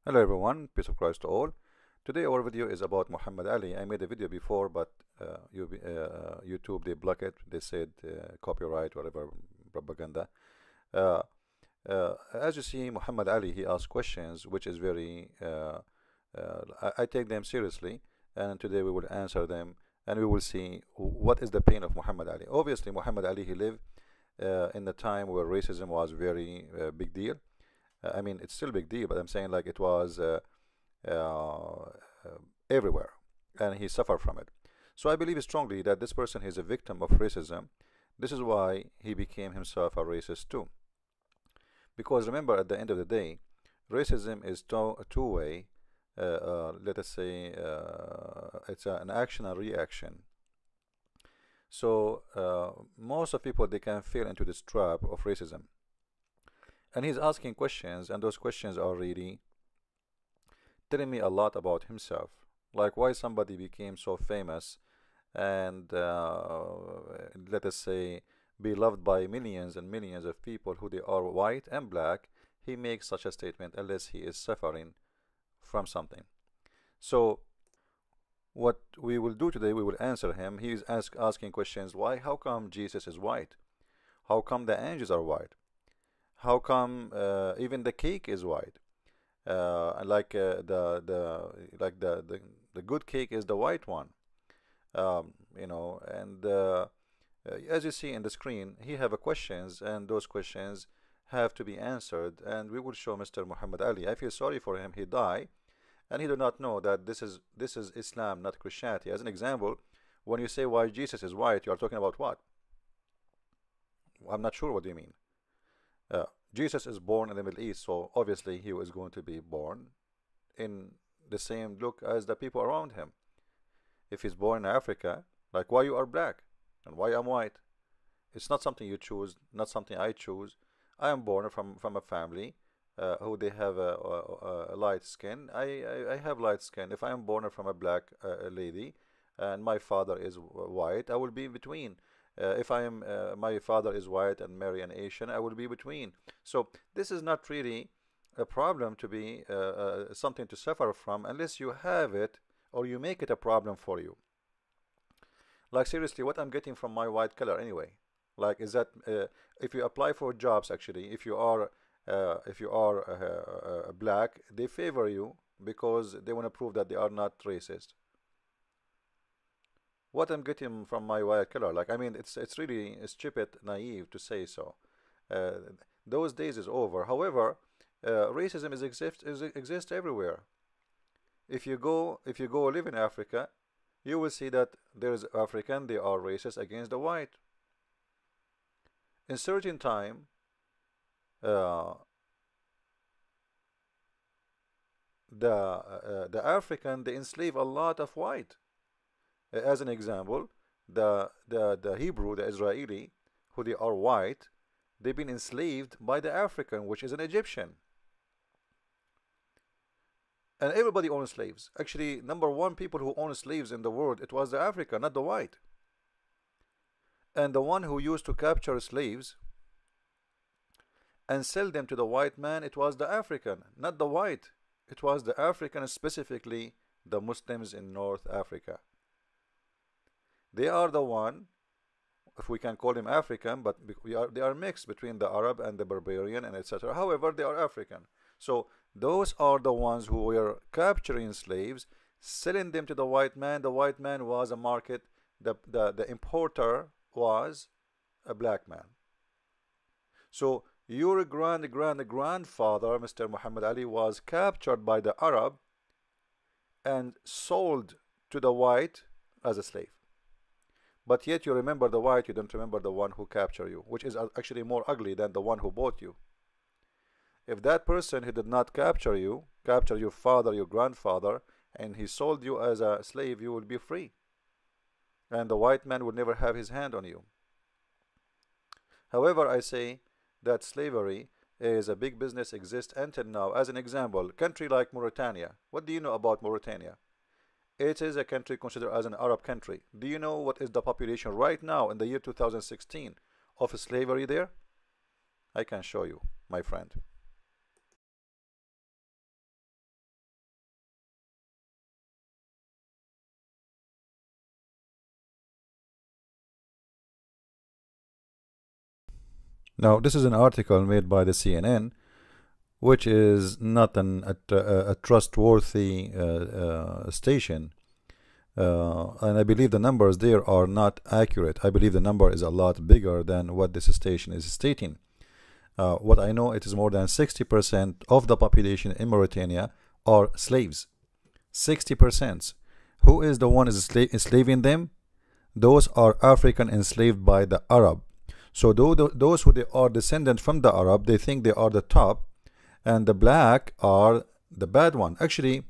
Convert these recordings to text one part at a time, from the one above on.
Hello everyone, peace of Christ to all. Today our video is about Muhammad Ali. I made a video before, but YouTube they block it. They said copyright, whatever propaganda. Uh, as you see, Muhammad Ali he asks questions, which is very. I take them seriously, and today we will answer them, and we will see what is the pain of Muhammad Ali. Obviously, Muhammad Ali he lived in the time where racism was very big deal. I mean, it's still a big deal, but I'm saying like it was uh, everywhere, and he suffered from it. So I believe strongly that this person is a victim of racism. This is why he became himself a racist too. Because remember, at the end of the day, racism is a two-way. Let us say it's an action and reaction. So most of people they can fall into this trap of racism, and he's asking questions, and those questions are really telling me a lot about himself, like why somebody became so famous and let us say be loved by millions and millions of people who they are white and black. He makes such a statement unless he is suffering from something. So what we will do today, we will answer him. He is asking questions. Why? How come Jesus is white? How come the angels are white? How come even the cake is white? Like the good cake is the white one. And as you see in the screen, he have a questions, and those questions have to be answered. And we will show Mr. Muhammad Ali. I feel sorry for him. He died, and he do not know that this is Islam, not Christianity. As an example, when you say why Jesus is white, you are talking about what? I'm not sure what do you mean. Uh, Jesus is born in the Middle East, so obviously he was going to be born in the same look as the people around him. If he's born in Africa, like why you are black and why I'm white? It's not something you choose, not something I choose. I am born from a family who they have a light skin. I have light skin. If I am born from a black lady and my father is white, I will be in between. If I am my father is white and marry an Asian, I will be between. So this is not really a problem to be something to suffer from unless you have it or you make it a problem for you. Like seriously, what I'm getting from my white color anyway? Like is that if you apply for jobs actually, if you are black, they favor you because they want to prove that they are not racist. What I'm getting from my white color, like I mean, it's really stupid, naive to say so. Uh, those days is over. However, racism exists everywhere. If you go live in Africa, you will see that there's African, they are racist against the white. In certain time, uh, the African they enslave a lot of white. As an example, the Hebrew, the Israeli, who they are white, they've been enslaved by the African, which is an Egyptian. And everybody owns slaves. Actually, number one people who own slaves in the world, it was the African, not the white. And the one who used to capture slaves and sell them to the white man, it was the African, not the white. It was the African, specifically the Muslims in North Africa. They are the one, if we can call them African, but they are mixed between the Arab and the barbarian and etc. However, they are African. So those are the ones who were capturing slaves, selling them to the white man. The white man was a market. The importer was a black man. So your grandfather, Mr. Muhammad Ali, was captured by the Arab and sold to the white as a slave. But yet you remember the white, you don't remember the one who captured you, which is actually more ugly than the one who bought you. If that person who did not capture you, captured your father, your grandfather, and he sold you as a slave, you will be free. And the white man will never have his hand on you. However, I say that slavery is a big business, exists until now. As an example, country like Mauritania. What do you know about Mauritania? It is a country considered as an Arab country. Do you know what is the population right now in the year 2016 of slavery there? I can show you, my friend. Now, this is an article made by the CNN, which is not a trustworthy station. And I believe the numbers there are not accurate. I believe the number is a lot bigger than what this station is stating. What I know, it is more than 60% of the population in Mauritania are slaves. 60%. Who is the one enslaving them? Those are African enslaved by the Arab. So those who they are descendant from the Arab, they think they are the top, and the black are the bad one. Actually,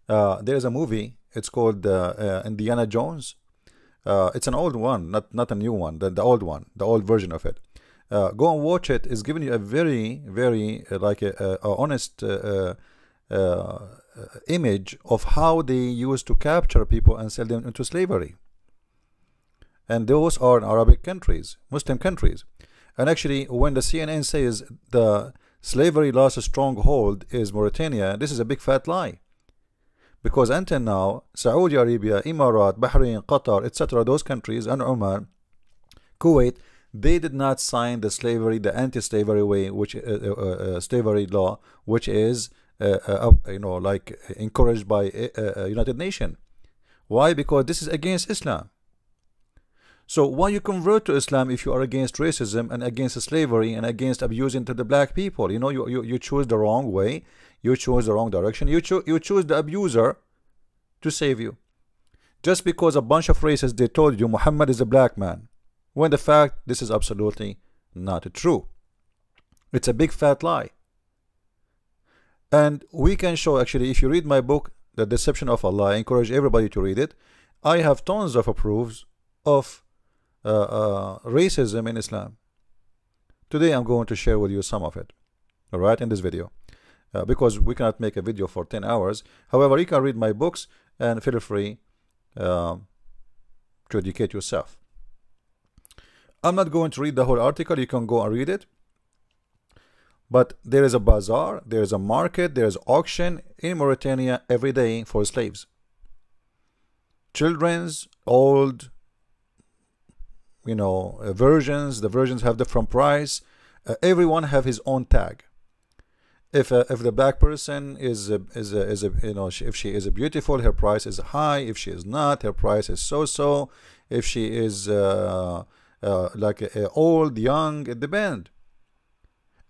there is a movie. It's called Indiana Jones. It's an old one, not a new one. The old one, the old version of it. Go and watch it. It's giving you a very, very like a honest image of how they used to capture people and sell them into slavery. And those are in Arabic countries, Muslim countries. And actually, when the CNN says the slavery lost a stronghold is Mauritania, this is a big fat lie. Because until now, Saudi Arabia, Emirat, Bahrain, Qatar, etc., those countries, and Oman, Kuwait, they did not sign the slavery, the anti-slavery way, which slavery law, which is like encouraged by United Nations. Why? Because this is against Islam. So why you convert to Islam if you are against racism and against slavery and against abusing to the black people? You know, you choose the wrong way, you choose the wrong direction, you choose the abuser to save you. Just because a bunch of racists, they told you Muhammad is a black man, when the fact this is absolutely not true. It's a big fat lie. And we can show, actually, if you read my book, The Deception of Allah, I encourage everybody to read it. I have tons of proofs of racism in Islam. Today I'm going to share with you some of it, all right, in this video, because we cannot make a video for 10 hours. However, you can read my books and feel free to educate yourself. I'm not going to read the whole article. You can go and read it. But there is a bazaar, there is a market, there is auction in Mauritania every day for slaves. Children's, old, versions. The versions have different price. Everyone have his own tag. If the black person is if she is beautiful, her price is high. If she is not, her price is so. If she is old, young, it depends.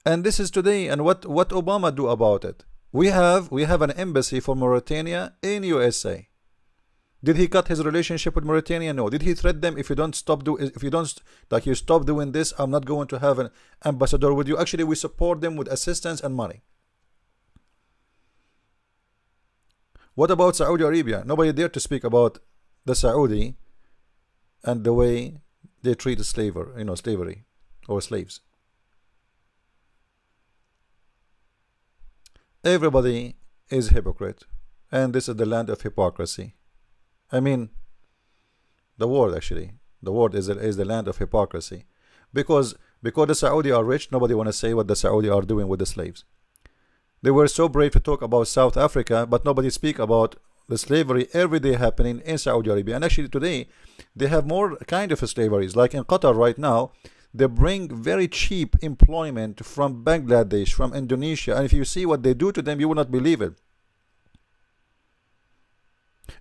And this is today. And what Obama do about it? We have an embassy for Mauritania in USA. Did he cut his relationship with Mauritania? No. Did he threaten them, if you don't stop doing this, I'm not going to have an ambassador with you? Actually, we support them with assistance and money. What about Saudi Arabia? Nobody dare to speak about the Saudi and the way they treat slavery or slaves. Everybody is hypocrite, and this is the land of hypocrisy. I mean, the world, actually, the world is the land of hypocrisy, because the Saudi are rich. Nobody want to say what the Saudi are doing with the slaves. They were so brave to talk about South Africa, but nobody speak about the slavery every day happening in Saudi Arabia. And actually today they have more kind of slaveries, like in Qatar right now. They bring very cheap employment from Bangladesh, from Indonesia, and if you see what they do to them, you will not believe it.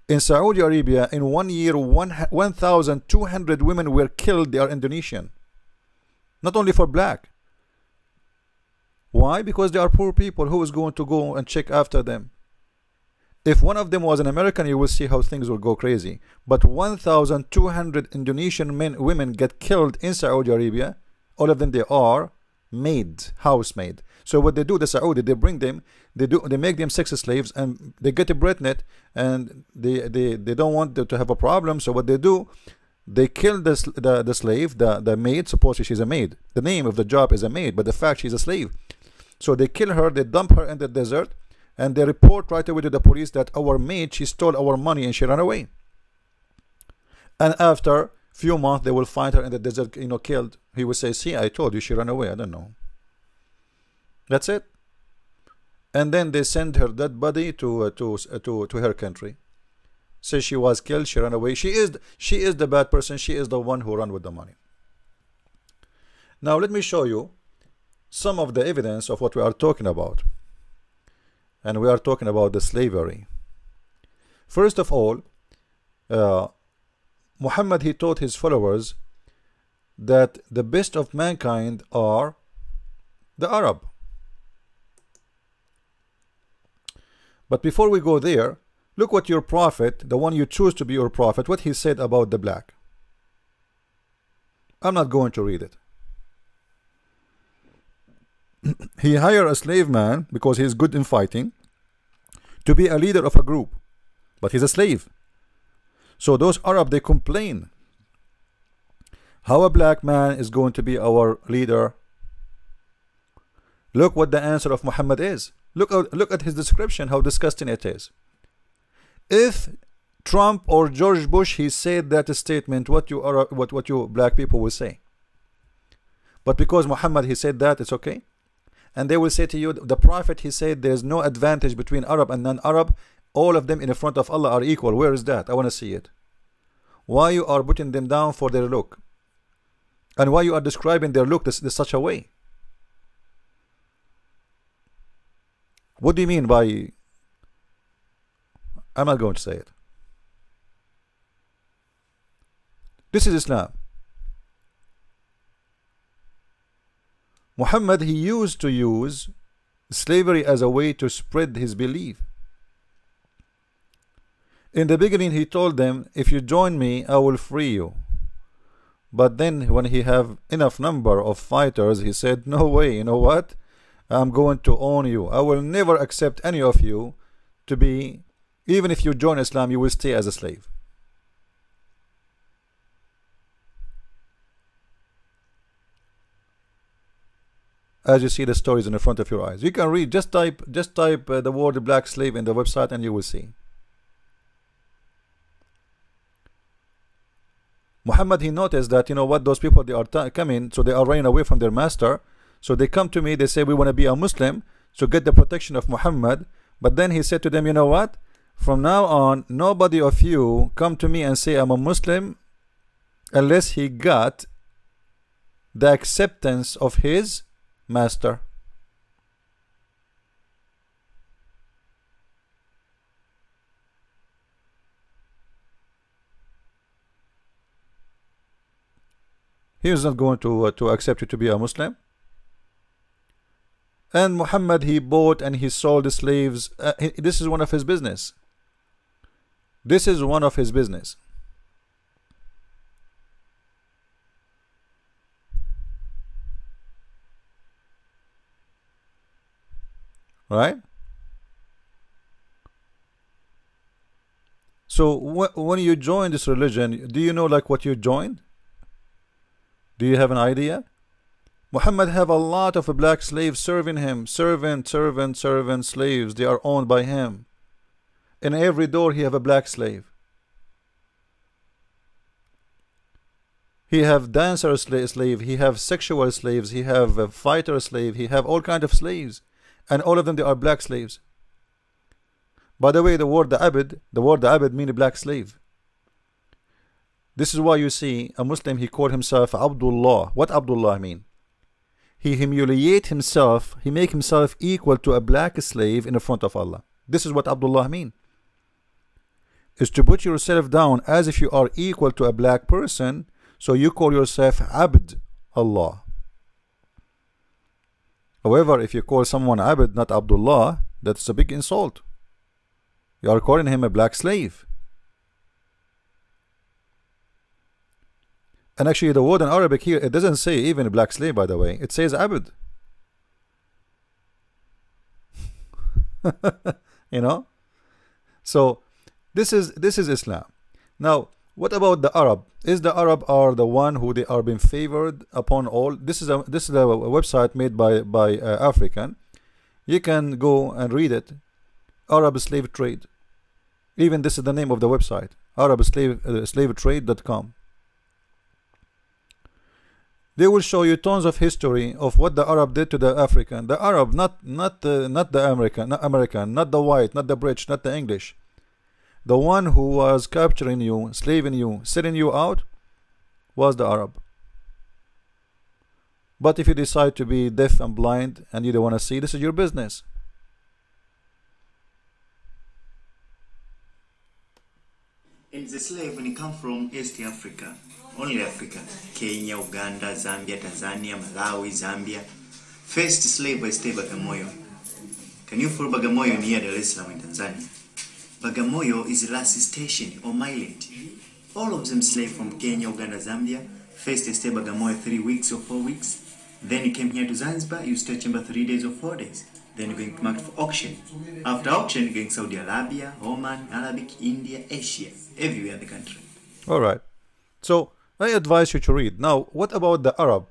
In Saudi Arabia, in 1 year, 1,200 women were killed. They are Indonesian. Not only for black. Why? Because they are poor people. Who is going to go and check after them? If one of them was an American, you will see how things will go crazy. But 1,200 Indonesian women get killed in Saudi Arabia. All of them, they are housemaid. So what they do, the Saudi, they bring them, they make them sex slaves, and they get pregnant, and they don't want them to have a problem. So what they do, they kill the slave, the maid. Supposedly she's a maid. The name of the job is a maid, but the fact she's a slave. So they kill her, they dump her in the desert, and they report right away to the police that our maid, she stole our money and she ran away. And after few months, they will find her in the desert, killed. He will say, see, I told you she ran away. I don't know. That's it. And then they send her dead body to her country. Say she was killed, she ran away. She is the bad person. She is the one who ran with the money. Now let me show you some of the evidence of what we are talking about. And we are talking about the slavery. First of all, Muhammad, he taught his followers that the best of mankind are the Arab. But before we go there, look what your prophet, the one you choose to be your prophet, what he said about the black. I'm not going to read it. He hired a slave man because he is good in fighting to be a leader of a group, but he's a slave. So those Arab, they complain, how a black man is going to be our leader. Look what the answer of Muhammad is. Look at his description, how disgusting it is. If Trump or George Bush, he said that statement, what you black people will say. But because Muhammad, he said that, it's okay. And they will say to you, the prophet, he said there's no advantage between Arab and non-Arab. All of them in front of Allah are equal. Where is that? I want to see it. Why you are putting them down for their look? And why you are describing their look this such a way? What do you mean by... I'm not going to say it. This is Islam. Muhammad, he used to use slavery as a way to spread his belief. In the beginning, he told them, if you join me, I will free you. But then when he have enough number of fighters, he said, no way, you know what? I'm going to own you. I will never accept any of you to be, even if you join Islam, you will stay as a slave. As you see the stories in the front of your eyes. You can read, just type the word black slave in the website and you will see. Muhammad, he noticed that, you know what, those people, they are coming, so they are running away from their master. So they come to me, they say, we want to be a Muslim, so get the protection of Muhammad. But then he said to them, you know what, from now on, nobody of you come to me and say I'm a Muslim unless he got the acceptance of his master. He is not going to accept you to be a Muslim. And Muhammad, he bought and he sold the slaves. This is one of his business. This is one of his business. Right? So when you join this religion, do you know like what you joined? Do you have an idea? Muhammad have a lot of black slaves serving him. Servant, slaves. They are owned by him. In every door he have a black slave. He have dancer slave. He have sexual slaves. He have a fighter slave. He have all kind of slaves. And all of them, they are black slaves. By the way, the word abd means black slave. This is why you see a Muslim, he called himself Abdullah. What Abdullah mean? He humiliate himself, he make himself equal to a black slave in the front of Allah. This is what Abdullah mean. Is to put yourself down as if you are equal to a black person, so you call yourself Abd Allah. However, if you call someone Abd, not Abdullah, that's a big insult. You are calling him a black slave. And actually the word in Arabic here, it doesn't say even a black slave, by the way. It says abd. You know? So this is Islam. Now, what about the Arab? Is the Arab are the one who they are being favored upon all? This is a website made by African. You can go and read it. Arab slave trade. Even this is the name of the website. slavetrade.com. They will show you tons of history of what the Arab did to the African. The Arab, not the American, not the white, not the British, not the English. The one who was capturing you, slaving you, selling you out, was the Arab. But if you decide to be deaf and blind and you don't want to see, this is your business. And the slave, when he come from East Africa, only Africa, Kenya, Uganda, Zambia, Tanzania, Malawi, Zambia. First slave was stay Bagamoyo. Can you follow Bagamoyo near Dar es Salaam in Tanzania? Bagamoyo is the last station or island. All of them slave from Kenya, Uganda, Zambia. First they stay Bagamoyo 3 weeks or 4 weeks. Then you came here to Zanzibar, you stay chamber 3 days or 4 days. Then you're going to market for auction. After auction, you're going to Saudi Arabia, Oman, Arabic, India, Asia, everywhere in the country. All right. So I advise you to read. Now, what about the Arab?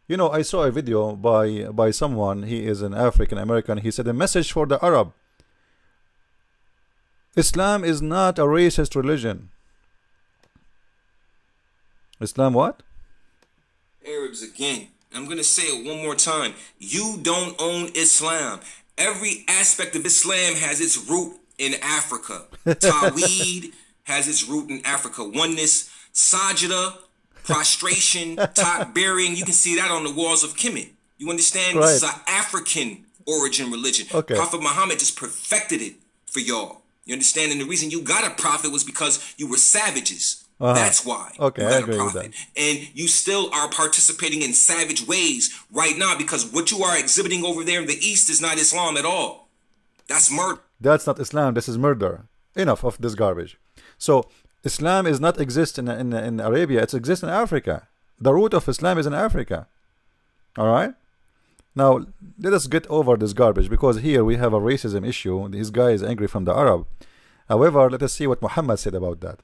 You know, I saw a video by someone. He is an African American. He said a message for the Arab. Islam is not a racist religion. Islam what? Arabs again. I'm going to say it one more time. You don't own Islam. Every aspect of Islam has its root in Africa. Tawheed has its root in Africa. Oneness, sajda, prostration, top bearing. You can see that on the walls of Kemet. You understand? Right. This is an African origin religion. Okay. Prophet Muhammad just perfected it for y'all. You understand? And the reason you got a prophet was because you were savages. That's why. Okay, you I got agree a with prophet. that. And you still are participating in savage ways right now because what you are exhibiting over there in the East is not Islam at all. That's murder. That's not Islam. This is murder. Enough of this garbage. So Islam is not exist in Arabia. It exists in Africa. The root of Islam is in Africa. All right. Now let us get over this garbage because here we have a racism issue. This guy is angry from the Arab. However, let us see what Muhammad said about that.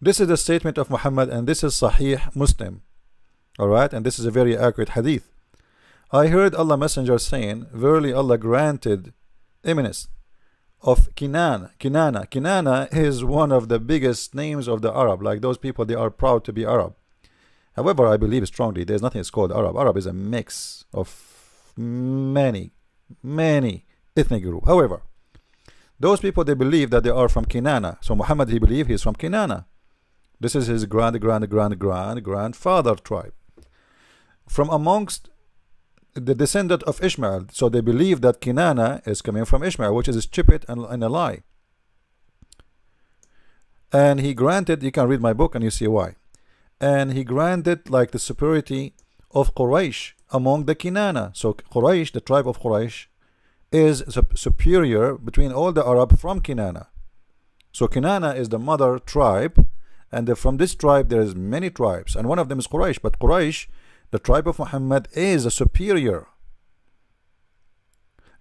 This is the statement of Muhammad, and this is Sahih Muslim. Alright, and this is a very accurate hadith. I heard Allah Messenger saying, verily Allah granted eminence of Kinana is one of the biggest names of the Arab. Like those people, they are proud to be Arab. However, I believe strongly there's nothing that's called Arab. Arab is a mix of many ethnic groups. However, those people, they believe that they are from Kinana. So Muhammad, he believed he's from Kinana. This is his grandfather tribe. From amongst the descendant of Ishmael. So they believe that Kinana is coming from Ishmael, which is stupid and a lie. And he granted, you can read my book and you see why. And he granted like the superiority of Quraysh among the Kinana. So Quraysh, the tribe of Quraysh, is superior between all the Arab from Kinana. So Kinana is the mother tribe, and from this tribe there is many tribes, and one of them is Quraysh. But Quraysh, the tribe of Muhammad, is a superior.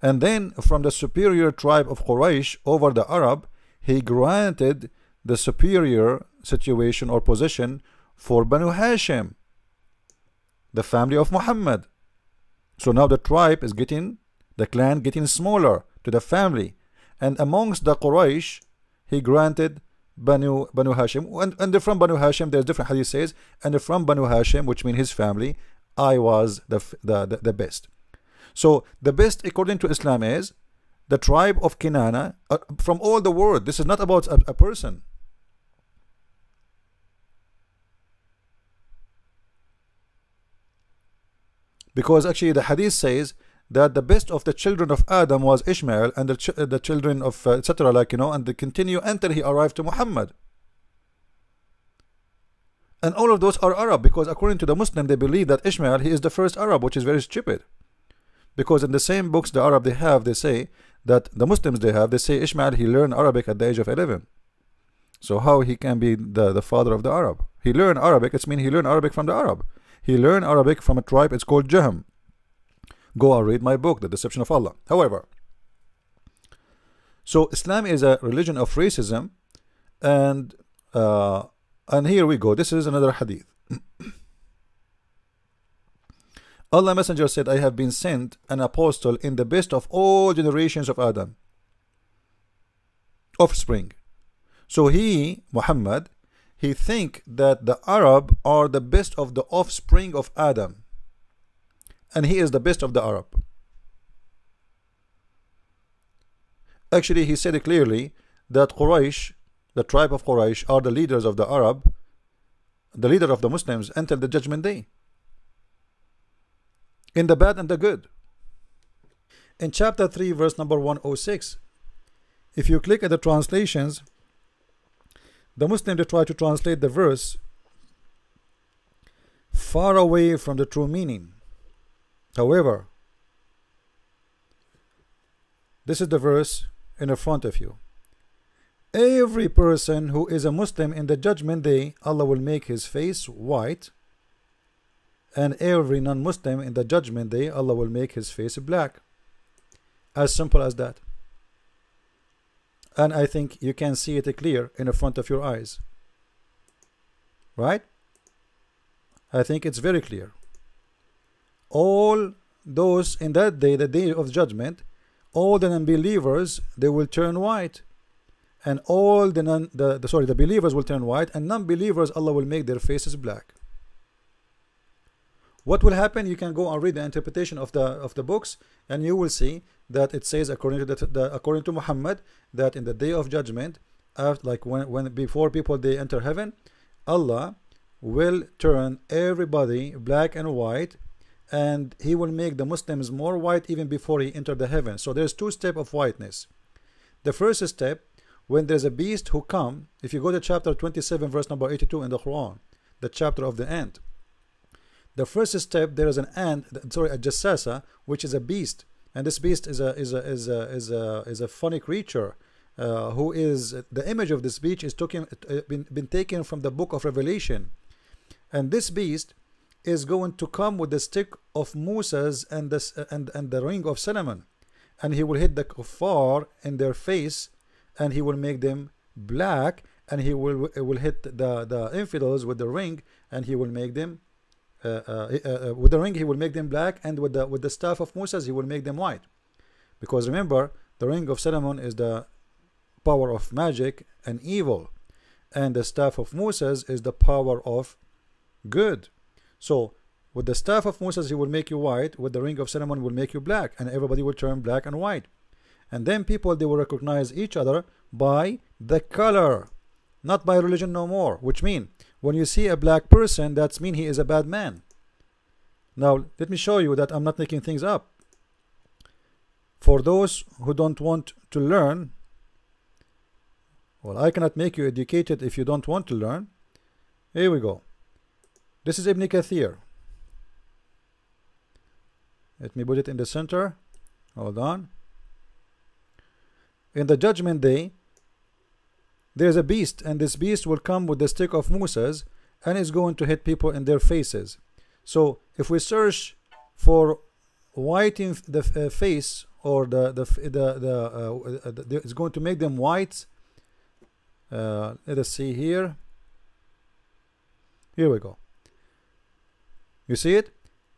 And then from the superior tribe of Quraysh over the Arab, he granted the superior situation or position for Banu Hashim, the family of Muhammad. So now the tribe is getting, the clan getting smaller to the family, and amongst the Quraysh he granted Banu Hashim, and from Banu Hashim there's different hadith says, and from Banu Hashim, which means his family, I was the best. So the best according to Islam is the tribe of Kinana from all the world. This is not about a person. Because actually the hadith says that the best of the children of Adam was Ishmael, and the children of etc., like, you know, and they continue until he arrived to Muhammad. And all of those are Arab, because according to the Muslim they believe that Ishmael, he is the first Arab, which is very stupid. Because in the same books the Arab they say that the Muslims they say Ishmael, he learned Arabic at the age of 11. So how he can be the father of the Arab? He learned Arabic, it means he learned Arabic from the Arab. He learned Arabic from a tribe, it's called Jahm. Go and read my book, The Deception of Allah. However, so Islam is a religion of racism, and here we go. This is another hadith. Allah Messenger said, I have been sent an apostle in the best of all generations of Adam, offspring. So he, Muhammad, he think that the Arab are the best of the offspring of Adam, and he is the best of the Arab. Actually, he said clearly that Quraysh, the tribe of Quraysh, are the leaders of the Arab, the leader of the Muslims until the judgment day, in the bad and the good. In chapter 3 verse number 106, if you click at the translations, the Muslims, they try to translate the verse far away from the true meaning. However, this is the verse in the front of you. Every person who is a Muslim in the judgment day, Allah will make his face white, and every non-Muslim in the judgment day, Allah will make his face black. As simple as that. And I think you can see it clear in the front of your eyes, right? I think it's very clear. All those in that day, the day of judgment, all the non-believers, they will turn white, and all the believers will turn white, and non-believers, Allah will make their faces black. What will happen? You can go and read the interpretation of the books, and you will see that it says, according to Muhammad, that in the day of judgment, like when before people they enter heaven, Allah will turn everybody black and white, and He will make the Muslims more white even before He entered the heaven. So there's two steps of whiteness. The first step, when there's a beast who come, if you go to chapter 27 verse number 82 in the Quran, the chapter of the ant, the first step, there is an ant, sorry, a jassasa, which is a beast, and this beast is a funny creature, who is the image of this beast is been taken from the book of Revelation, and this beast is going to come with the stick of Moses and the ring of Solomon, and he will hit the kuffar in their face, and he will make them black, and he will hit the infidels with the ring, and he will make them with the ring he will make them black, and with the staff of Moses he will make them white. Because remember, the ring of Solomon is the power of magic and evil, and the staff of Moses is the power of good. So with the staff of Moses he will make you white, with the ring of Solomon will make you black, and everybody will turn black and white. And then people, they will recognize each other by the color, not by religion no more, which mean when you see a black person, that's mean he is a bad man. Now let me show you that I'm not making things up. For those who don't want to learn, well, I cannot make you educated if you don't want to learn. Here we go. This is Ibn Kathir. Let me put it in the center. Hold on. In the judgment day, there is a beast, and this beast will come with the stick of Moses, and is going to hit people in their faces. So if we search for whiting the face, or it's going to make them white. Let us see here. Here we go. You see it?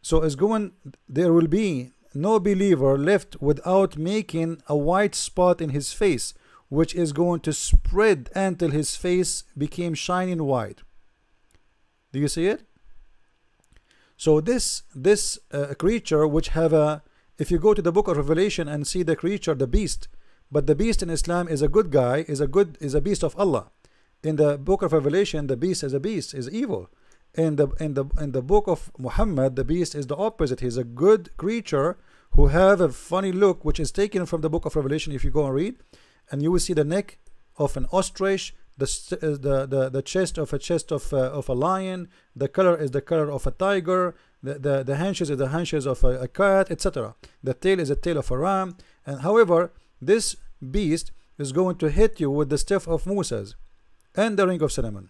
So it's going. There will be no believer left without making a white spot in his face, which is going to spread until his face became shining white. Do you see it? So this creature, which have a, if you go to the book of Revelation and see the creature, the beast, but the beast in Islam is a good guy, is a beast of Allah. In the book of Revelation, the beast is evil. In the book of Muhammad, the beast is the opposite. He's a good creature who have a funny look, which is taken from the book of Revelation. If you go and read, and you will see the neck of an ostrich, the chest of a lion, the color is the color of a tiger, the haunches is the haunches of a cat, etc. The tail is the tail of a ram. And however, this beast is going to hit you with the staff of Moses and the ring of Solomon,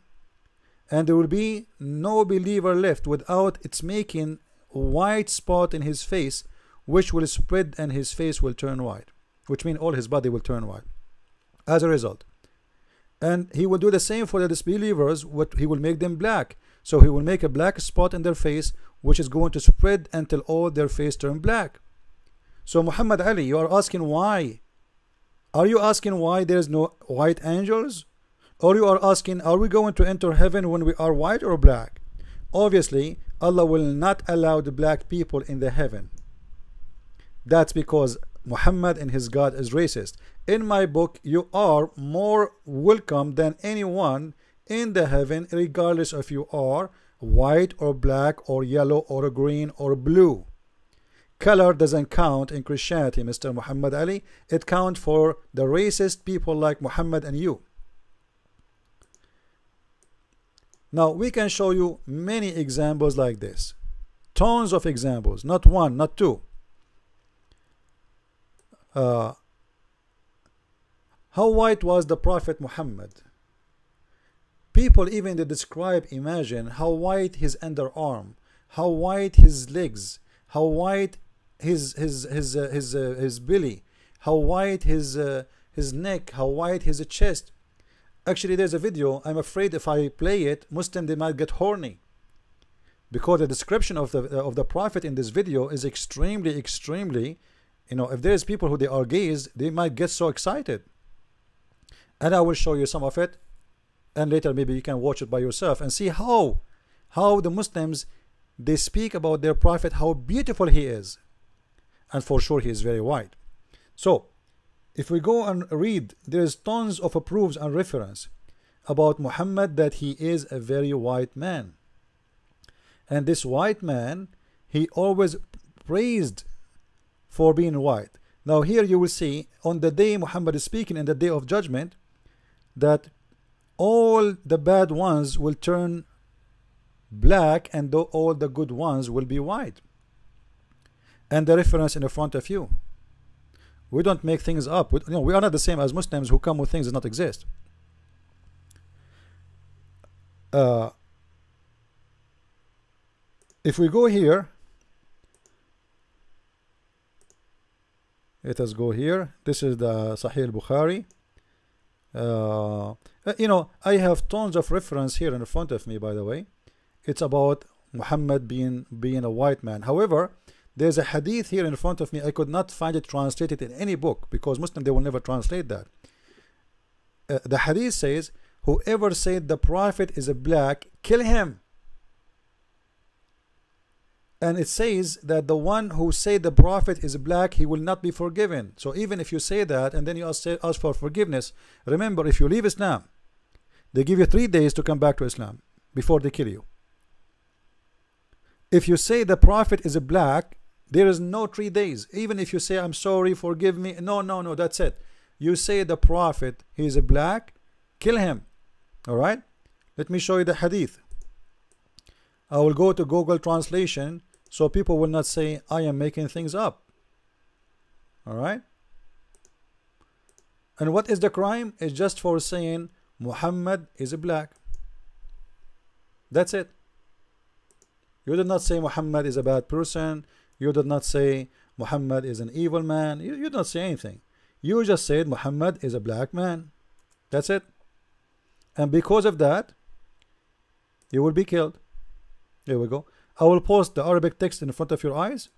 and there will be no believer left without its making a white spot in his face, which will spread and his face will turn white, which means all his body will turn white as a result. And he will do the same for the disbelievers. What he will make them black. So he will make a black spot in their face, which is going to spread until all their face turn black. So Muhammad Ali, you are asking why? Are you asking why there is no white angels? Or you are asking, are we going to enter heaven when we are white or black? Obviously, Allah will not allow the black people in the heaven. That's because Muhammad and his God is racist. In my book, you are more welcome than anyone in the heaven, regardless if you are white or black or yellow or green or blue. Color doesn't count in Christianity, Mr. Muhammad Ali. It counts for the racist people like Muhammad and you. Now we can show you many examples like this. Tons of examples, not one, not two. How white was the Prophet Muhammad? People even they describe, imagine how white his underarm, how white his legs, how white his belly, how white his neck, how white his chest. Actually, there's a video. I'm afraid if I play it, Muslim they might get horny, because the description of the Prophet in this video is extremely, you know, if there's people who they are gays, they might get so excited. And I will show you some of it, and later maybe you can watch it by yourself and see how the Muslims they speak about their Prophet, how beautiful he is, and for sure he is very white. So if we go and read, there's tons of proofs and reference about Muhammad that he is a very white man, and this white man he always praised for being white. Now here you will see on the day Muhammad is speaking in the day of judgment that all the bad ones will turn black and all the good ones will be white. And the reference in the front of you. We don't make things up. We are not the same as Muslims who come with things that not exist. If we go here, let us go here. This is the Sahih al-Bukhari. You know, I have tons of reference here in front of me, by the way. It's about Muhammad being a white man. However, there's a hadith here in front of me. I could not find it translated in any book, because Muslim they will never translate that. The hadith says, whoever said the Prophet is a black, kill him. And it says that the one who said the Prophet is black, he will not be forgiven. So even if you say that and then you ask for forgiveness, remember, if you leave Islam, they give you 3 days to come back to Islam before they kill you. If you say the Prophet is a black, there is no 3 days. Even if you say I'm sorry, forgive me, no, that's it. You say the Prophet he is a black, kill him. All right, let me show you the hadith. I will go to Google translation so people will not say I am making things up. All right, and what is the crime? It's just for saying Muhammad is a black. That's it. You did not say Muhammad is a bad person. You did not say Muhammad is an evil man. You did not say anything. You just said Muhammad is a black man. That's it. And because of that, you will be killed. Here we go. I will post the Arabic text in front of your eyes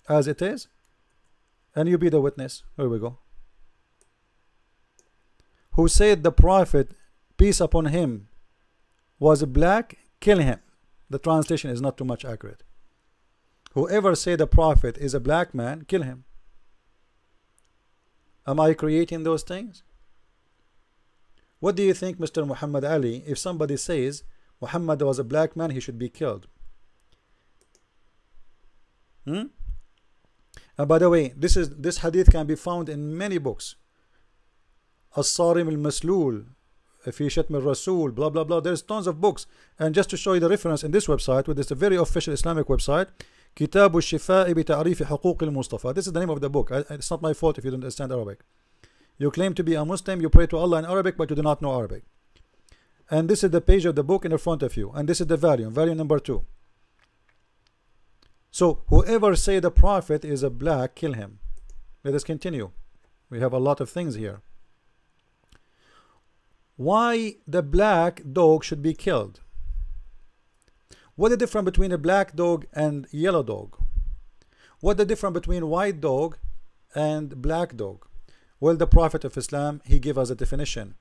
as it is, and you be the witness. Here we go. Who said the Prophet, peace upon him, was black, kill him. The translation is not too much accurate. Whoever said the Prophet is a black man, kill him. Am I creating those things? What do you think, Mr. Muhammad Ali, if somebody says Muhammad was a black man, he should be killed? And by the way, this hadith can be found in many books. As-Sarim al-Maslul, Fi Shatm al-Rasul, blah blah blah. There's tons of books. And just to show you the reference in this website, which is a very official Islamic website, Kitab al-Shifa bi Ta'rif Huquq al-Mustafa. This is the name of the book. It's not my fault if you don't understand Arabic. You claim to be a Muslim, you pray to Allah in Arabic, but you do not know Arabic. And this is the page of the book in the front of you, and this is the volume number 2. So whoever say the Prophet is a black, kill him. Let us continue. We have a lot of things here. Why the black dog should be killed? What is the difference between a black dog and yellow dog? What the difference between white dog and black dog? Well, the Prophet of Islam, he gave us a definition.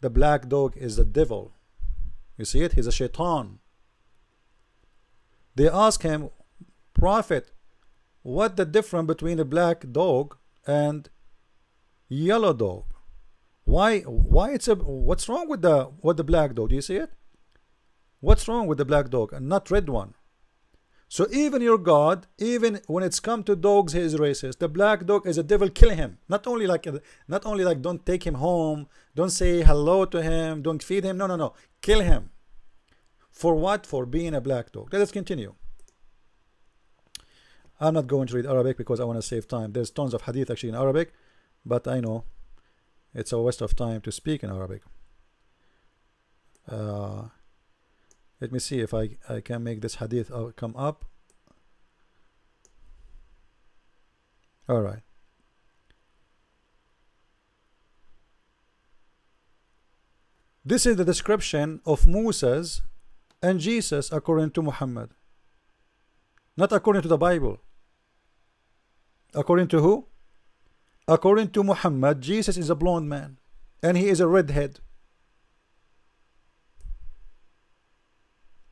The black dog is the devil. You see it? He's a shaitan. They ask him, Prophet, what the difference between a black dog and yellow dog? Why it's a, what's wrong with the black dog? Do you see it? What's wrong with the black dog and not red one? So even your God, even when it's come to dogs, he is racist. The black dog is a devil. Kill him. Not only like don't take him home, don't say hello to him, don't feed him. No. Kill him. For what? For being a black dog. Let us continue. I'm not going to read Arabic because I want to save time. There's tons of hadith actually in Arabic, but I know it's a waste of time to speak in Arabic. Let me see if I can make this hadith come up. All right. This is the description of Moses and Jesus according to Muhammad. Not according to the Bible. According to who? According to Muhammad, Jesus is a blonde man and he is a redhead.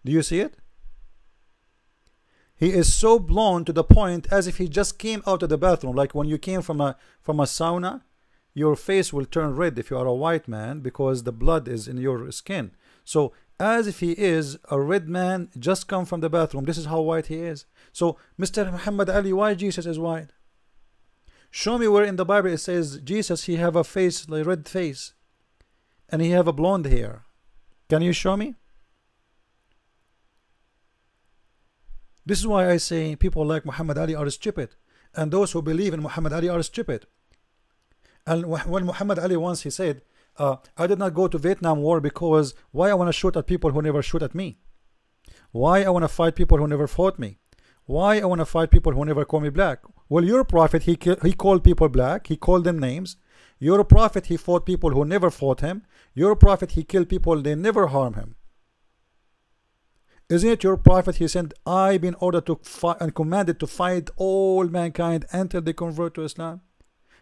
Do you see it? He is so blonde to the point as if he just came out of the bathroom. Like when you came from a sauna, your face will turn red if you are a white man because the blood is in your skin. So as if he is a red man just come from the bathroom. This is how white he is. So Mr. Muhammad Ali, why Jesus is white? Show me where in the Bible it says Jesus he have a face, like red face, and he have a blonde hair. Can you show me? This is why I say people like Muhammad Ali are stupid, and those who believe in Muhammad Ali are stupid. And when Muhammad Ali once he said, I did not go to Vietnam War because why I want to shoot at people who never shoot at me? Why I want to fight people who never fought me? Why I want to fight people who never call me black? Well, your prophet, he called people black. He called them names. Your prophet, he fought people who never fought him. Your prophet, he killed people, they never harm him. Isn't it your prophet, he said, I been ordered to fight and commanded to fight all mankind until they convert to Islam?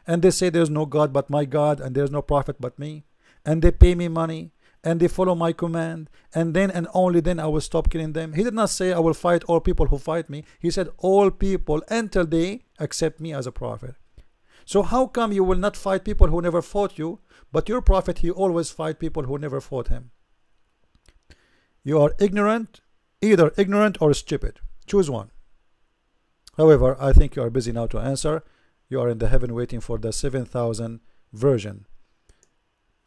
And they say there's no God but my God, and there's no prophet but me. And they pay me money, and they follow my command, and then and only then I will stop killing them. He did not say I will fight all people who fight me. He said all people until they accept me as a prophet. So how come you will not fight people who never fought you, but your prophet, he always fight people who never fought him? You are ignorant, either ignorant or stupid. Choose one. However, I think you are busy now to answer. You are in the heaven waiting for the 7,000 version.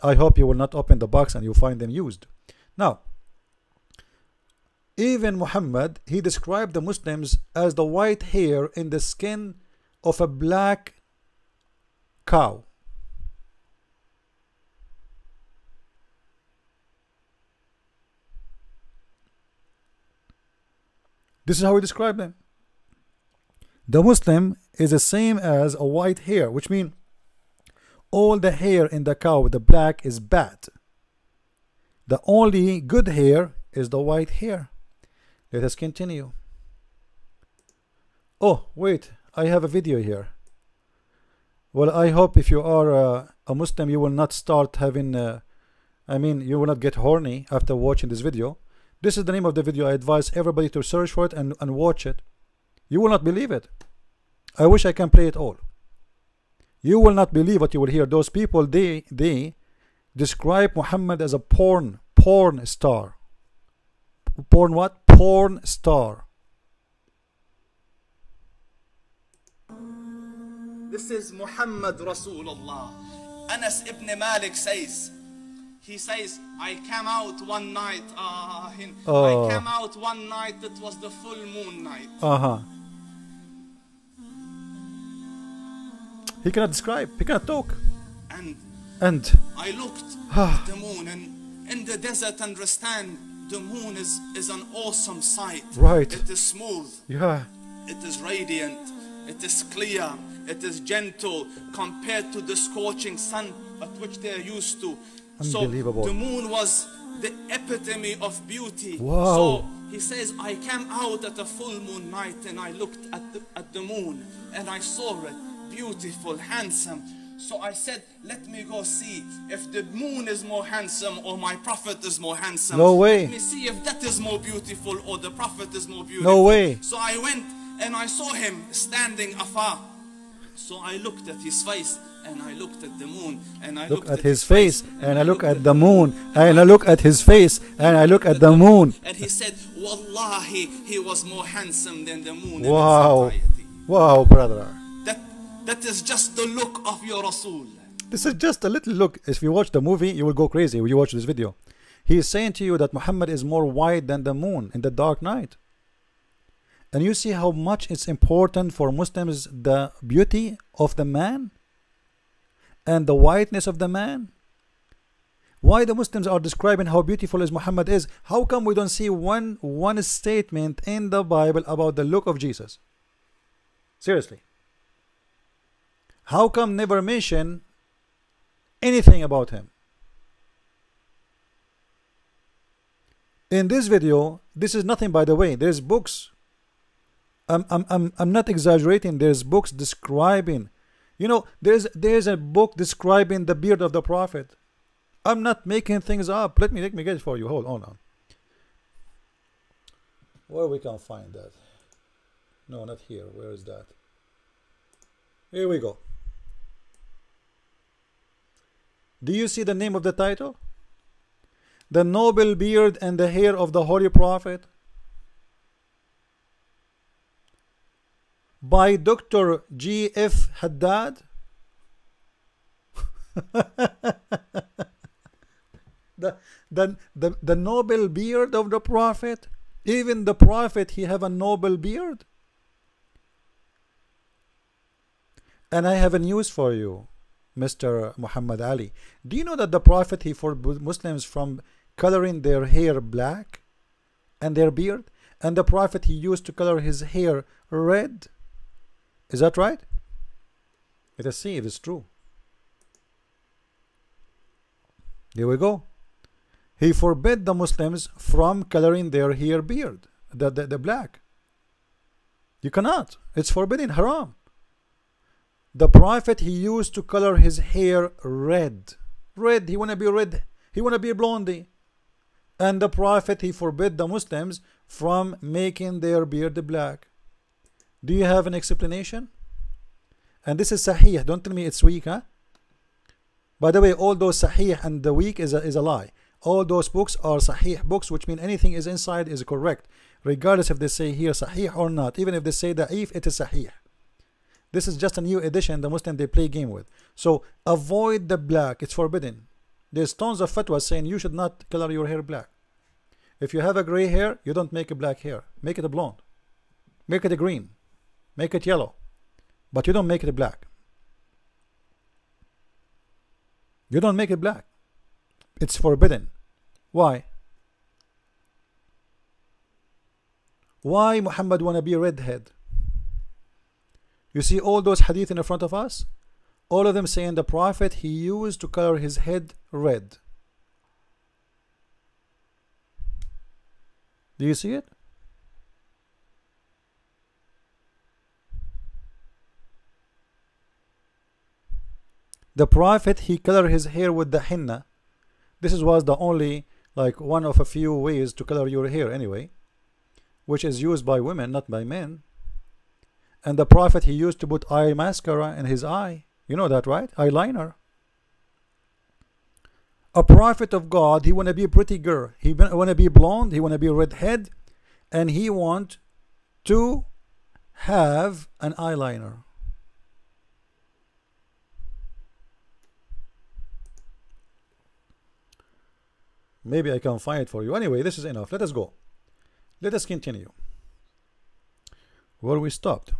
I hope you will not open the box and you find them used. Now, even Muhammad, he described the Muslims as the white hair in the skin of a black cow. This is how he described them. The Muslim is the same as a white hair, which means all the hair in the cow with the black is bad. The only good hair is the white hair. Let us continue. Oh, wait, I have a video here. Well, I hope if you are a Muslim, you will not start having, you will not get horny after watching this video. This is the name of the video. I advise everybody to search for it and watch it. You will not believe it. I wish I can play it all. You will not believe what you will hear. Those people, they describe Muhammad as a porn star. Porn what? Porn star. This is Muhammad Rasulullah. Anas ibn Malik says, he says, I came out one night, I came out one night, it was the full moon night. He cannot describe, he cannot talk. And I looked at the moon, and in the desert, understand, the moon is an awesome sight. Right. It is smooth. Yeah. It is radiant. It is clear. It is gentle compared to the scorching sun at which they are used to. Unbelievable. So the moon was the epitome of beauty. Wow. So he says, I came out at a full moon night and I looked at the moon and I saw it beautiful, handsome. So I said, let me go see if the moon is more handsome or my prophet is more handsome. No way. Let me see if that is more beautiful or the prophet is more beautiful. No way. So I went and I saw him standing afar. So I looked at his face and I looked at the moon, and I Look looked at his face, and I look at the moon, and and I look at his face, and I look at the moon. And he said, Wallahi, he was more handsome than the moon. in Wow. its entirety. Wow, brother. That is just the look of your Rasul. This is just a little look. If you watch the movie, you will go crazy when you watch this video. He is saying to you that Muhammad is more white than the moon in the dark night. And you see how much it's important for Muslims, the beauty of the man and the whiteness of the man. Why the Muslims are describing how beautiful is Muhammad is. How come we don't see one statement in the Bible about the look of Jesus? Seriously. How come never mention anything about him? In this video, this is nothing, by the way. There's books. I'm not exaggerating. There's books describing, you know, there's a book describing the beard of the Prophet. I'm not making things up. Let me get it for you. Hold on. Where we can find that? No, not here. Where is that? Here we go. Do you see the name of the title? The noble beard and the hair of the Holy Prophet, by Dr. G.F. Haddad. the noble beard of the Prophet. Even the Prophet, he have a noble beard. And I have a news for you, Mr. Muhammad Ali. Do you know that the Prophet, he forbade Muslims from coloring their hair black and their beard? And the Prophet, he used to color his hair red. Is that right? Let us see if it's true. Here we go. He forbade the Muslims from coloring their hair beard, the black. You cannot. It's forbidden, haram. The Prophet, he used to color his hair red. Red, he wanna be red. He wanna be blondie. And the Prophet, he forbade the Muslims from making their beard black. Do you have an explanation? And this is Sahih. Don't tell me it's weak, huh? By the way, all those Sahih and the weak is a lie. All those books are Sahih books, which mean anything is inside is correct, regardless if they say here Sahih or not. Even if they say Da'if, it is Sahih. This is just a new edition the Muslim they play game with. So avoid the black. It's forbidden. There's tons of fatwas saying you should not color your hair black. If you have a gray hair, you don't make a black hair. Make it a blonde. Make it a green. Make it yellow. But you don't make it black. You don't make it black. It's forbidden. Why? Why Muhammad wanna be redhead? You see all those hadith in front of us? All of them saying the Prophet, he used to color his head red. Do you see it? The Prophet, he colored his hair with the henna. This was the only, like, one of a few ways to color your hair anyway, which is used by women, not by men. And the Prophet, he used to put eye mascara in his eye. You know that, right? Eyeliner. A prophet of God, he want to be a pretty girl. He want to be blonde. He want to be redhead. And he want to have an eyeliner. Maybe I can find it for you. Anyway, this is enough. Let us go. Let us continue. Where we stopped.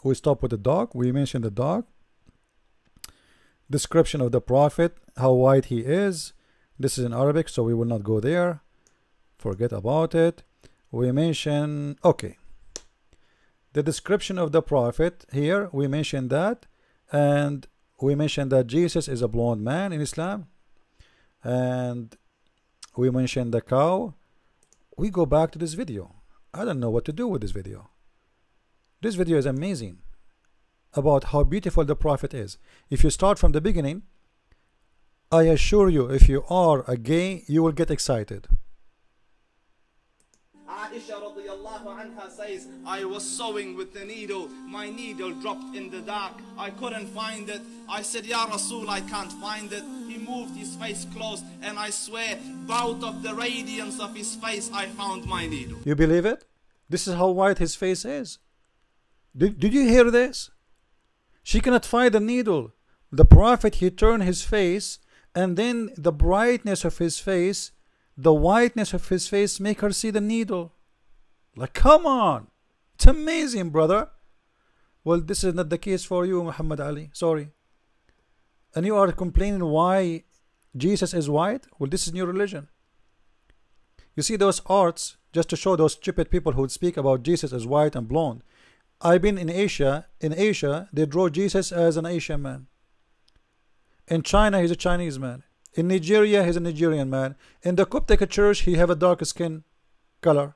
We stopped with the dog. We mentioned the dog. Description of the Prophet, how white he is. This is in Arabic, so we will not go there. Forget about it. We mention, okay, the description of the Prophet here, we mentioned that. And we mentioned that Jesus is a blonde man in Islam. And we mentioned the cow. We go back to this video. I don't know what to do with this video. This video is amazing about how beautiful the Prophet is. If you start from the beginning, I assure you, if you are a gay, you will get excited. I Aisha radiallahu anha says, I was sewing with the needle. My needle dropped in the dark. I couldn't find it. I said, Ya Rasul, I can't find it. He moved his face close, and I swear, out of the radiance of his face, I found my needle. You believe it? This is how white his face is. Did you hear this? She cannot find the needle. The Prophet, he turned his face, and then the brightness of his face, the whiteness of his face, make her see the needle. Like, come on. It's amazing, brother. Well, this is not the case for you, Muhammad Ali. Sorry. And you are complaining why Jesus is white? Well, this is new religion. You see those arts, just to show those stupid people who would speak about Jesus as white and blonde. I've been in Asia. In Asia, they draw Jesus as an Asian man. In China, he's a Chinese man. In Nigeria, he's a Nigerian man. In the Coptic church, he have a dark skin color.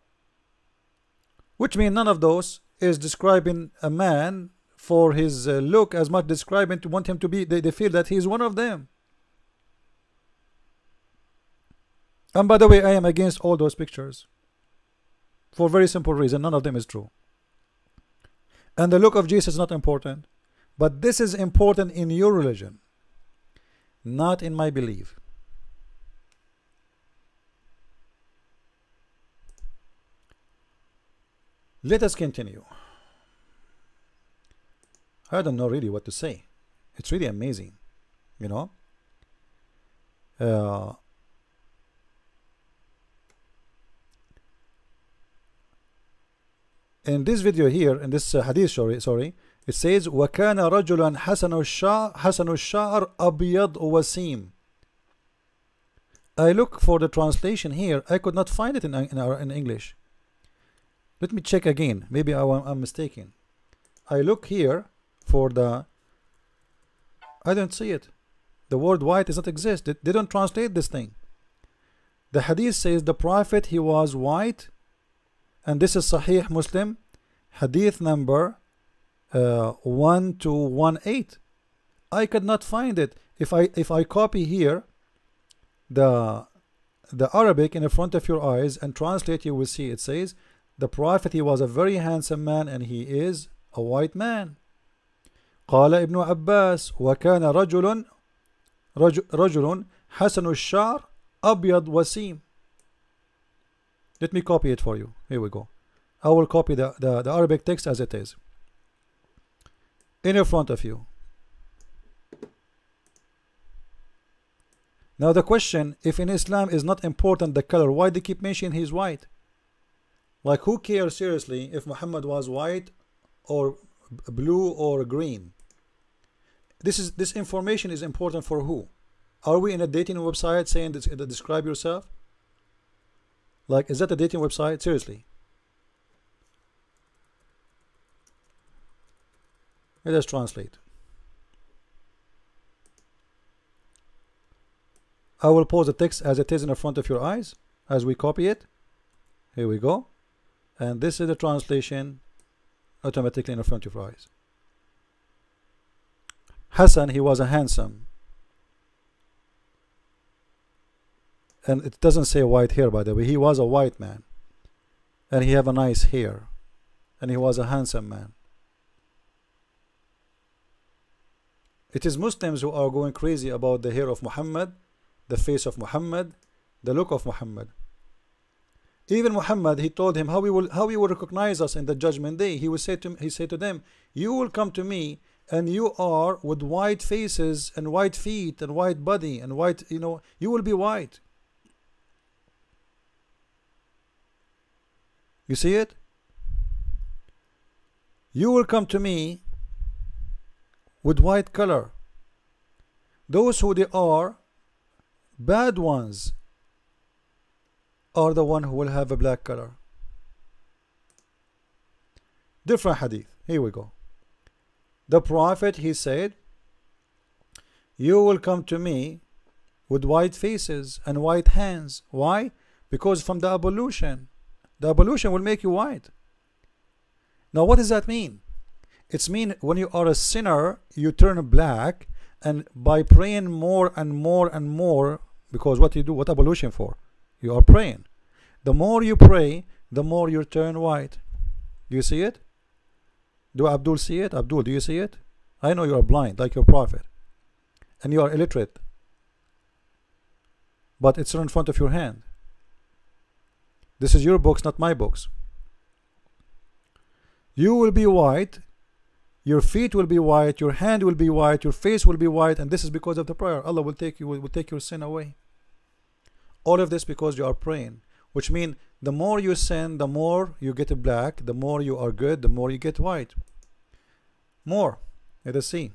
Which means none of those is describing a man for his look as much describing to want him to be, they feel that he's one of them. And by the way, I am against all those pictures. For a very simple reason, none of them is true. And the look of Jesus is not important. But this is important in your religion, not in my belief. Let us continue. I don't know really what to say. It's really amazing, you know. In this video here, in this hadith, sorry, it says وَكَانَ رَجُلًا حَسَنُ الشَّعْرِ أَبْيَضْ وَسِيمٌ. I look for the translation here. I could not find it in English. Let me check again. Maybe I'm mistaken. I look here for the... I don't see it. The word white does not exist. They don't translate this thing. The hadith says the Prophet, he was white. And this is Sahih Muslim, hadith number 1218. I could not find it. If I copy here the Arabic in front of your eyes and translate, you will see it says the Prophet, he was a very handsome man and he is a white man. قال ابن عباس وكان رجل حسن الشعر أبيض وسيم. Let me copy it for you. Here we go. I will copy the Arabic text as it is in front of you. Now the question, if in Islam is not important the color, why they keep mentioning he's white? Like, who cares seriously if Muhammad was white or blue or green? This information is important for who? Are we in a dating website saying this, describe yourself? Like, is that a dating website? Seriously. Let us translate. I will pause the text as it is in front of your eyes as we copy it. Here we go. And this is the translation automatically in front of your eyes. Hassan, he was a handsome. And it doesn't say white hair, by the way. He was a white man. And he have a nice hair. And he was a handsome man. It is Muslims who are going crazy about the hair of Muhammad, the face of Muhammad, the look of Muhammad. Even Muhammad, he told him how he will recognize us in the judgment day. He said to them, you will come to me and you are with white faces and white feet and white body and white, you will be white. You see it? You will come to me with white color. Those who they are bad ones are the one who will have a black color. Different hadith. Here we go. The Prophet, he said, you will come to me with white faces and white hands. Why? Because from the ablution will make you white. Now what does that mean? It's mean when you are a sinner, you turn black, and by praying more and more and more, because what you do, what ablution for? You are praying. The more you pray, the more you turn white. Do you see it? Do Abdul see it? Abdul, do you see it? I know you are blind like your prophet, and you are illiterate, but it's in front of your hand. This is your books, not my books. You will be white, your feet will be white, your hand will be white, your face will be white, and this is because of the prayer. Allah will take your sin away. All of this because you are praying, which means the more you sin, the more you get black, the more you are good, the more you get white. More. Let us see.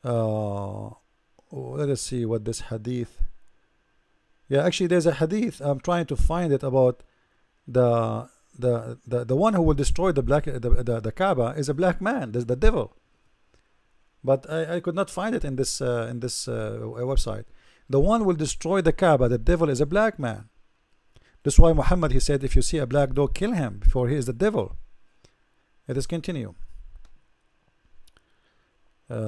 Let us see what this hadith. Yeah, actually there's a hadith. I'm trying to find it about the one who will destroy the Kaaba is a black man. There's the devil. But I could not find it in this website. The one will destroy the Kaaba, the devil, is a black man. That's why Muhammad, he said, if you see a black dog, kill him, for he is the devil. Let us continue. Let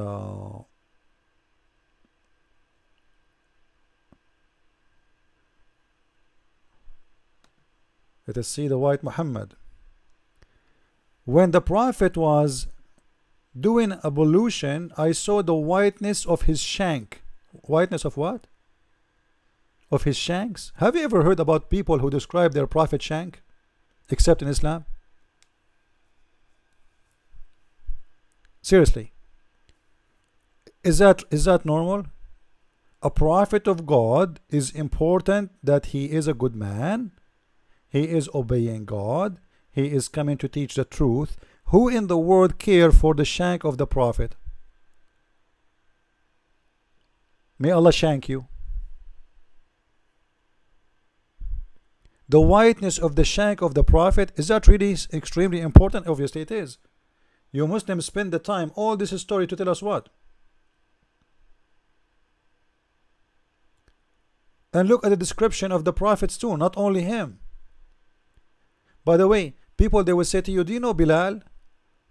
us see the white Muhammad. When the Prophet was doing ablution, I saw the whiteness of his shank. Whiteness of what? Of his shanks. Have you ever heard about people who describe their Prophet shank? Except in Islam? Seriously. Is that normal? A prophet of God is important that he is a good man. He is obeying God. He is coming to teach the truth. Who in the world care for the shank of the prophet? May Allah shank you. The whiteness of the shank of the prophet, is that really extremely important? Obviously it is. You Muslims spend the time, all this story, to tell us what? And look at the description of the prophets too, not only him. By the way, people, they will say to you, do you know Bilal?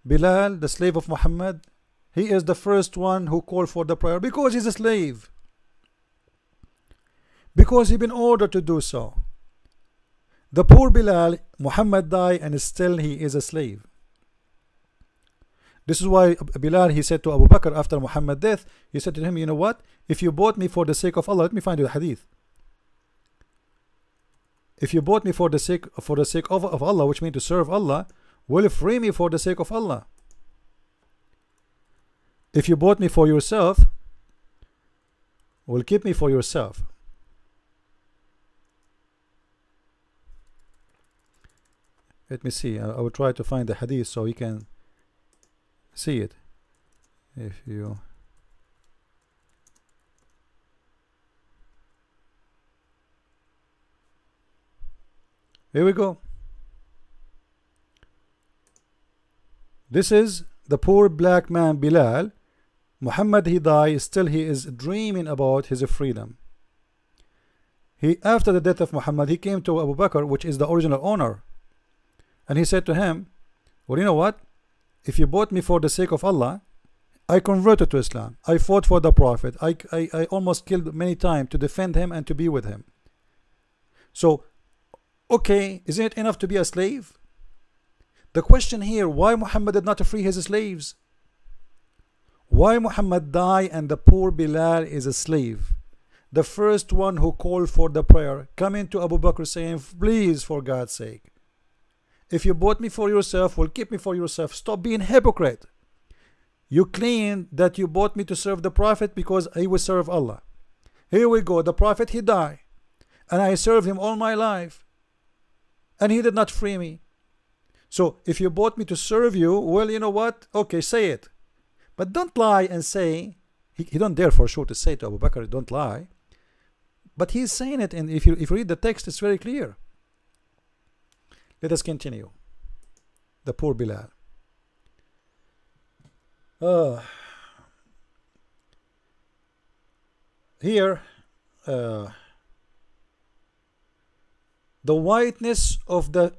Bilal, the slave of Muhammad, he is the first one who called for the prayer because he's a slave. Because he's been ordered to do so. The poor Bilal, Muhammad died and still he is a slave. This is why Bilal, he said to Abu Bakr after Muhammad's death, he said to him, you know what? If you bought me for the sake of Allah, let me find you the hadith. If you bought me for the sake of Allah, which means to serve Allah, will free me for the sake of Allah. If you bought me for yourself, will keep me for yourself. Let me see. I will try to find the hadith so you can see it. If you here we go. This is the poor black man Bilal. Muhammad, he died, still he is dreaming about his freedom. After the death of Muhammad, he came to Abu Bakr, which is the original owner, and he said to him, well, you know what? If you bought me for the sake of Allah, I converted to Islam. I fought for the Prophet. I almost killed many times to defend him and to be with him. So, okay, isn't it enough to be a slave? The question here, why Muhammad did not free his slaves? Why Muhammad died and the poor Bilal is a slave? The first one who called for the prayer, coming to Abu Bakr saying, please, for God's sake, if you bought me for yourself, well, keep me for yourself. Stop being hypocrite. You claim that you bought me to serve the Prophet because I will serve Allah. Here we go. The Prophet, he died, and I served him all my life, and he did not free me. So if you bought me to serve you, well, you know what? Okay, say it. But don't lie and say, he don't dare for sure to say to Abu Bakr, don't lie. But he's saying it, and if you read the text, it's very clear. Let us continue. The poor Bilal. Here, the whiteness of the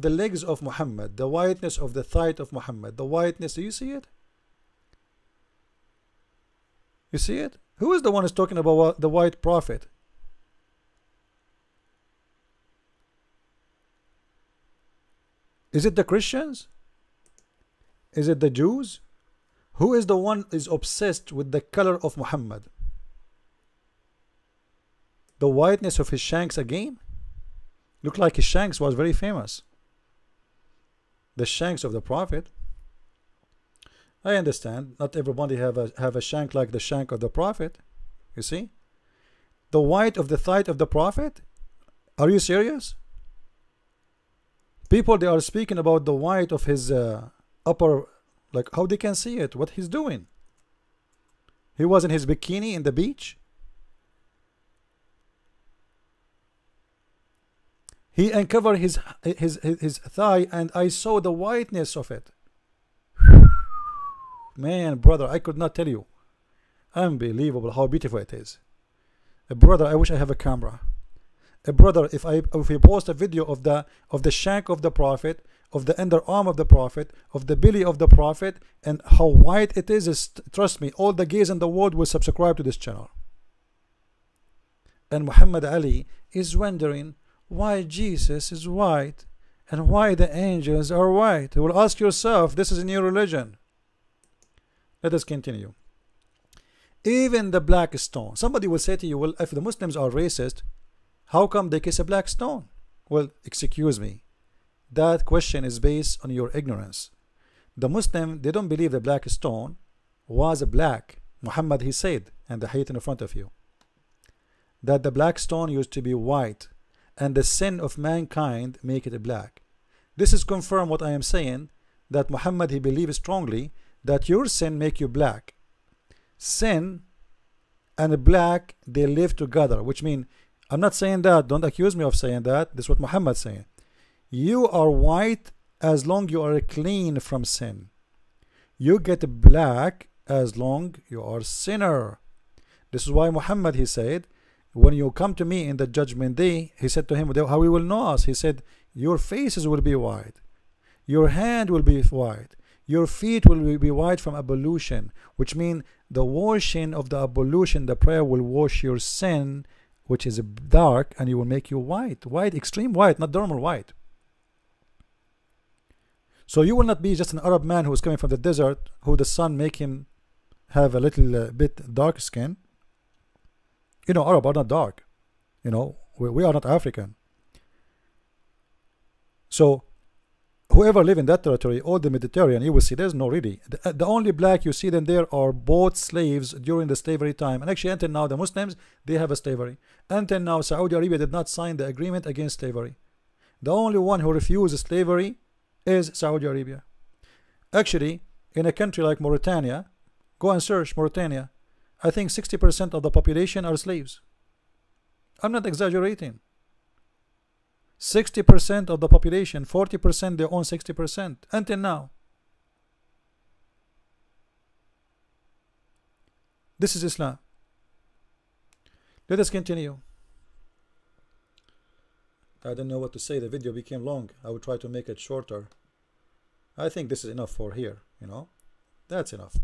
legs of Muhammad, the whiteness of the thigh of Muhammad, the whiteness. Do you see it? You see it? Who is the one who's talking about the white prophet? Is it the Christians? Is it the Jews? Who is the one is obsessed with the color of Muhammad? The whiteness of his shanks again? Looked like his shanks was very famous. The shanks of the Prophet. I understand not everybody have a shank like the shank of the Prophet. You see? The white of the thigh of the Prophet? Are you serious? People, they are speaking about the white of his upper, like how they can see it, what he's doing. He was in his bikini in the beach. He uncovered his thigh and I saw the whiteness of it. Man, brother, I could not tell you. Unbelievable how beautiful it is. Brother, I wish I have a camera. Brother, if you post a video of the shank of the Prophet, of the underarm of the Prophet, of the belly of the Prophet, and how white it is trust me, all the gays in the world will subscribe to this channel. And Muhammad Ali is wondering why Jesus is white and why the angels are white. You will ask yourself, this is a new religion. Let us continue. Even the black stone. Somebody will say to you, well, if the Muslims are racist, how come they kiss a black stone? Well, excuse me. That question is based on your ignorance. The Muslim, they don't believe the black stone was black. Muhammad, he said, and the hadith in front of you, that the black stone used to be white, and the sin of mankind make it black. This is confirm what I am saying, that Muhammad, he believes strongly that your sin make you black. Sin and black, they live together, which means, I'm not saying that, don't accuse me of saying that, this is what Muhammad is saying. You are white as long you are clean from sin. You get black as long you are sinner. This is why Muhammad, he said, when you come to me in the judgment day, he said to him, how we will know us? He said, your faces will be white, your hand will be white, your feet will be white from ablution, which means the washing of the ablution, the prayer will wash your sin, which is dark, and it will make you white. White, extreme white, not normal white. So you will not be just an Arab man who is coming from the desert, who the sun make him have a little bit dark skin. You know, Arab are not dark. You know, we are not African. So whoever live in that territory, all the Mediterranean, you will see there's no really. The only black you see them there are both slaves during the slavery time. And actually until now the Muslims, they have a slavery. Until now Saudi Arabia did not sign the agreement against slavery. The only one who refused slavery is Saudi Arabia. Actually, in a country like Mauritania, go and search Mauritania, I think 60% of the population are slaves. I'm not exaggerating. 60% of the population, 40% they own 60% until now. This is Islam. Let us continue. I don't know what to say. The video became long. I will try to make it shorter. I think this is enough for here, you know. That's enough.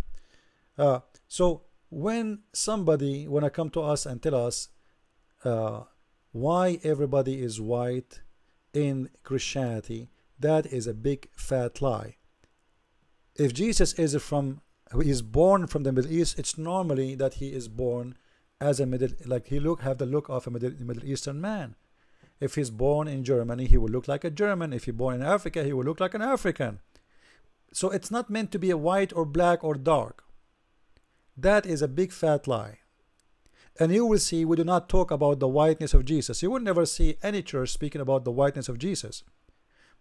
So when somebody wanna come to us and tell us why everybody is white in Christianity, that is a big fat lie. If Jesus is born from the Middle East, it's normally that he is born as a have the look of a Middle Eastern man. If he's born in Germany, he will look like a German. If he's born in Africa, he will look like an African. So it's not meant to be a white or black or dark. That is a big fat lie. And you will see we do not talk about the whiteness of Jesus. You will never see any church speaking about the whiteness of Jesus.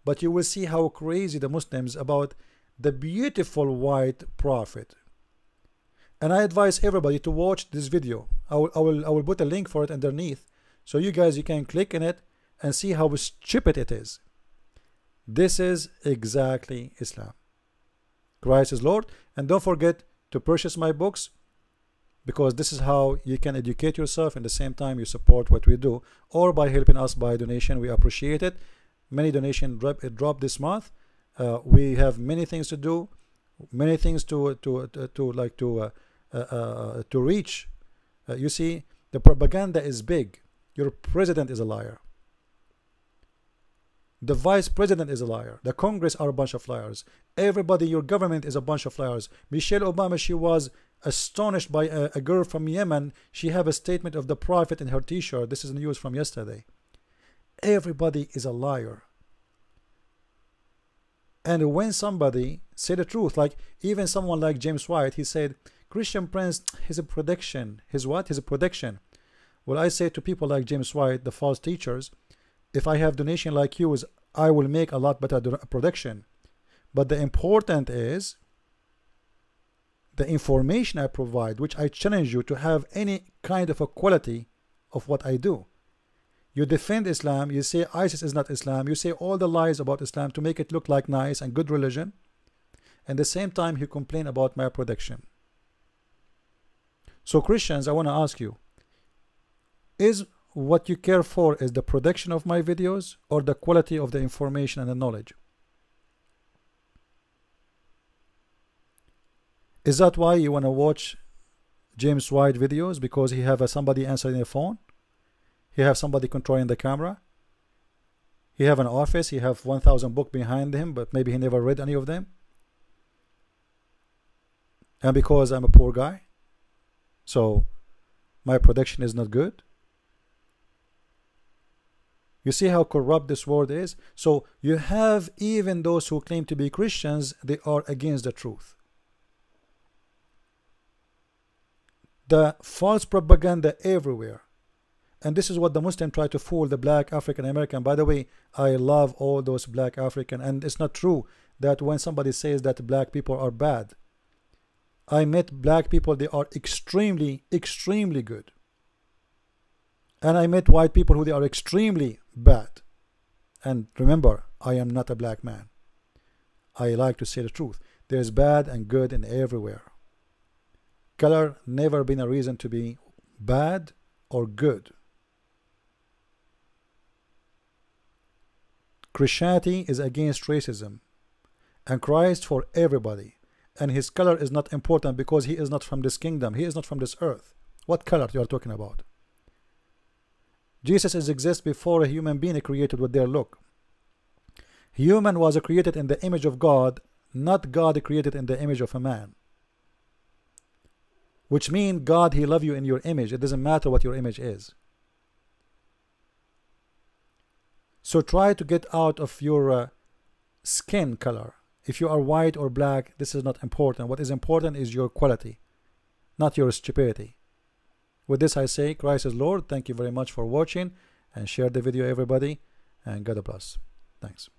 But you will see how crazy the Muslims about the beautiful white prophet. And I advise everybody to watch this video. I will put a link for it underneath. So you guys, you can click in it and see how stupid it is. This is exactly Islam. Christ is Lord. And don't forget to purchase my books, because this is how you can educate yourself and at the same time you support what we do, or by helping us by donation. We appreciate it. Many donations dropped this month. We have many things to do, many things to reach. You see, the propaganda is big. Your president is a liar. The vice president is a liar. The Congress are a bunch of liars. Everybody, your government is a bunch of liars. Michelle Obama, she was astonished by a girl from Yemen. She have a statement of the prophet in her t-shirt. This is news from yesterday. Everybody is a liar. And when somebody say the truth, like even someone like James White, he said, Christian Prince, he's a prediction. His what? He's a prediction. Well, I say to people like James White, the false teachers, if I have donation like you, I will make a lot better prediction. But the important is the information I provide, which I challenge you to have any kind of a quality of what I do. You defend Islam, you say ISIS is not Islam, you say all the lies about Islam to make it look like nice and good religion, and at the same time you complain about my prediction. So Christians, I want to ask you, is what you care for is the production of my videos or the quality of the information and the knowledge? Is that why you want to watch James White videos? Because he have somebody answering the phone? He have somebody controlling the camera? He have an office, he have 1,000 books behind him, but maybe he never read any of them? And because I'm a poor guy, so my production is not good? You see how corrupt this world is? So you have even those who claim to be Christians, they are against the truth. The false propaganda everywhere. And this is what the Muslim try to fool the black African American. By the way, I love all those black African, and it's not true that when somebody says that black people are bad. I met black people, they are extremely, extremely good. And I met white people who they are extremely bad. And remember, I am not a black man. I like to say the truth. There's bad and good in everywhere. Color never been a reason to be bad or good. Christianity is against racism, and Christ for everybody, and his color is not important because he is not from this kingdom, he is not from this earth. What color you are talking about? Jesus exists before a human being created with their look. Human was created in the image of God, not God created in the image of a man. Which means God, he loves you in your image. It doesn't matter what your image is. So try to get out of your skin color. If you are white or black, this is not important. What is important is your quality, not your stupidity. With this I say, Christ is Lord. Thank you very much for watching, and share the video everybody, and God bless. Thanks.